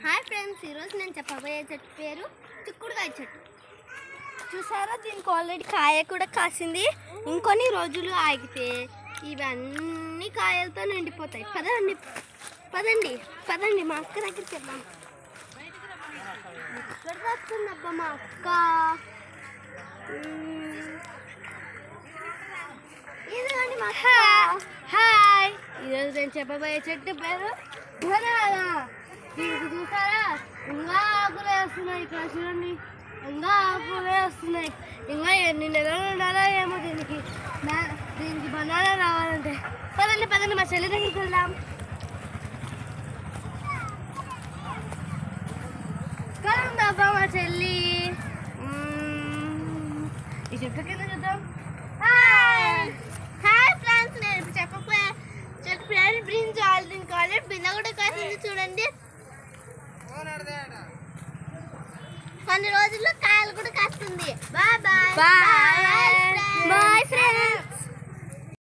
Hi friends, ఈరోజు నేను చెప్పబోయే చెట్టు పేరు చిక్కుడుకాయ చెట్టు. చూసారా, దీనికి ఆల్రెడీ కాయ కూడా కాసింది. ఇంకొన్ని రోజులు ఆగితే ఇవన్నీ కాయలతో నిండిపోతాయి. పదండి పదండి పదండి, మా అక్క దగ్గరికి వెళ్దాం. ఎక్కడ వస్తుందబ్బా మా అక్క? ఇదిగోండి మా అక్క. హాయ్, ఈరోజు నేను చెప్పబోయే చెట్టు పేరు బనానా. దీనికి చూసారా, ఇంకా ఆకులే వస్తున్నాయి. ఇక్కడ చూడండి, ఇంకా ఆకులే వస్తున్నాయి. ఇంకా ఎన్ని నెలలు ఉండాలో ఏమో దీనికి బనానా రావాలంటే. పదండి పదండి, మా చెల్లి దగ్గరికి వెళ్దాం. కలుద్దాం మా చెల్లి. ఈ చెట్టు కింద చూద్దాం. హాయ్ హాయ్ ఫ్రెండ్స్, నేను ఇప్పుడు చెప్పబోయే చెట్టు పేరు బ్రింజాల్. దీనికి ఆల్రెడీ బిన్న కూడా కాసింది చూడండి. కొన్ని రోజుల్లో కాయలు కూడా కాస్తుంది. Bye bye.